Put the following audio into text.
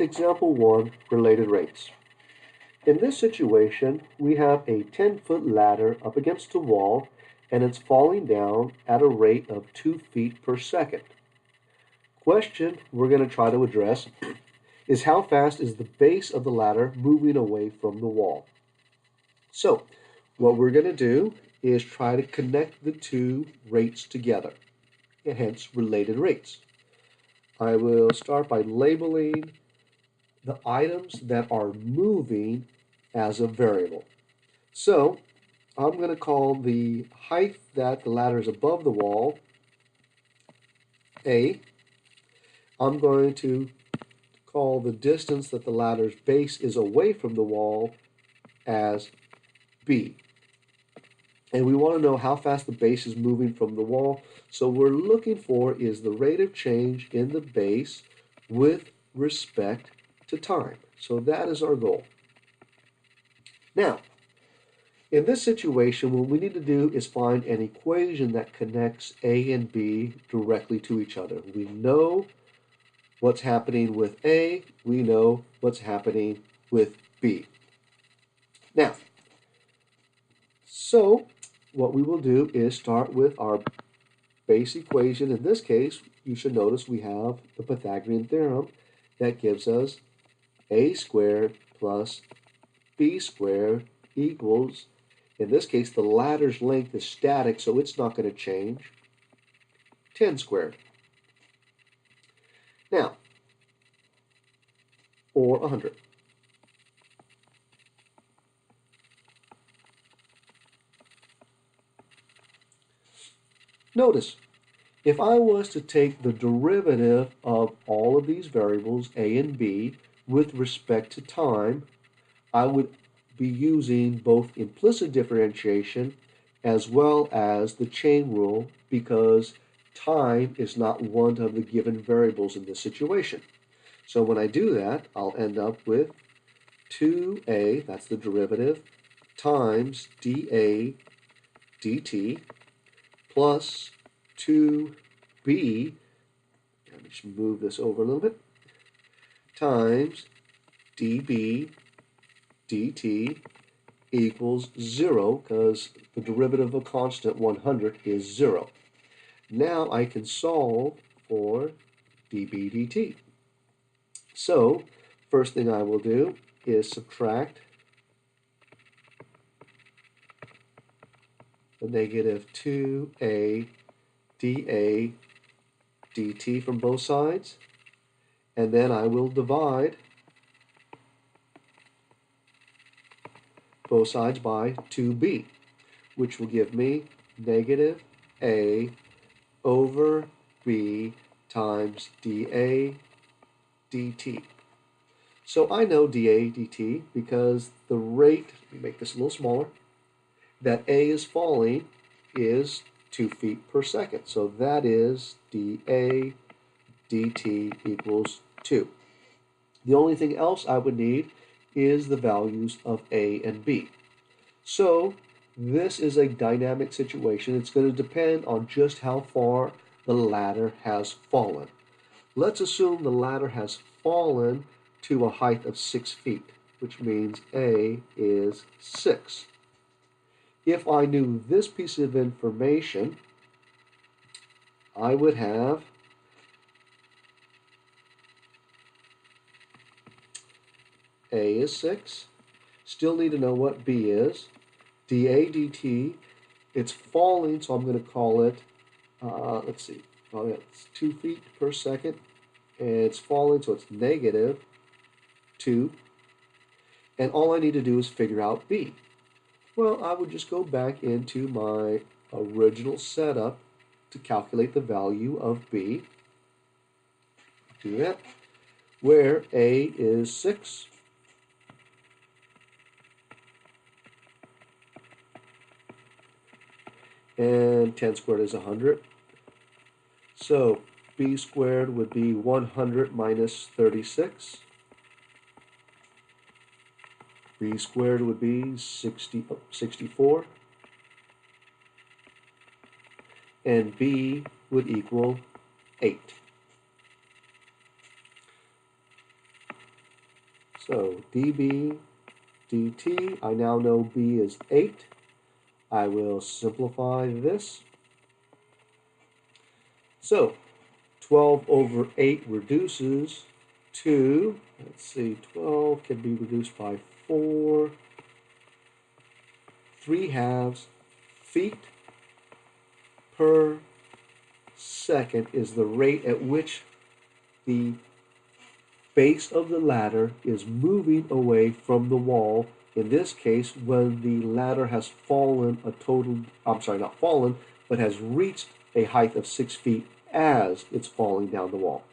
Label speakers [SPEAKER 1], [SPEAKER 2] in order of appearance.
[SPEAKER 1] Example 1, related rates. In this situation, we have a 10-foot ladder up against the wall, and it's falling down at a rate of 2 feet per second. Question we're going to try to address is how fast is the base of the ladder moving away from the wall? So, what we're going to do is try to connect the two rates together, and hence related rates. I will start by labeling the items that are moving as a variable. So I'm going to call the height that the ladder is above the wall A. I'm going to call the distance that the ladder's base is away from the wall as B. And we want to know how fast the base is moving from the wall. So what we're looking for is the rate of change in the base with respect to time. So that is our goal. Now, in this situation, what we need to do is find an equation that connects A and B directly to each other. We know what's happening with A, we know what's happening with B. Now, so what we will do is start with our base equation. In this case, you should notice we have the Pythagorean theorem that gives us A squared plus B squared equals, in this case, the ladder's length is static, so it's not going to change, 10 squared. Now, or 100. Notice, if I was to take the derivative of all of these variables, A and B, with respect to time, I would be using both implicit differentiation as well as the chain rule, because time is not one of the given variables in this situation. So when I do that, I'll end up with 2a, that's the derivative, times dA dt plus 2b, let me just move this over a little bit, times dB dt equals 0, because the derivative of a constant 100 is 0. Now I can solve for dB dt. So first thing I will do is subtract the negative 2a dA dt from both sides, and then I will divide both sides by 2b, which will give me negative a over b times dA dt. So I know dA dt because the rate, let me make this a little smaller, that A is falling is 2 feet per second. So that is dA dt equals 2. The only thing else I would need is the values of A and B. So this is a dynamic situation. It's going to depend on just how far the ladder has fallen. Let's assume the ladder has fallen to a height of 6 feet, which means A is 6. If I knew this piece of information, I would have A is 6. Still need to know what B is. dA dt, it's falling, so I'm going to call it, let's see, it's 2 feet per second. And it's falling, so it's negative 2. And all I need to do is figure out B. Well, I would just go back into my original setup to calculate the value of B. Do that. Where A is 6. And 10 squared is 100. So B squared would be 100 minus 36. B squared would be 64. And B would equal 8. So dB dt, I now know b is 8. I will simplify this. So 12 over 8 reduces to, let's see, 12 can be reduced by 4, 3/2 feet per second is the rate at which the base of the ladder is moving away from the wall. In this case, when the ladder has fallen not fallen, but has reached a height of 6 feet as it's falling down the wall.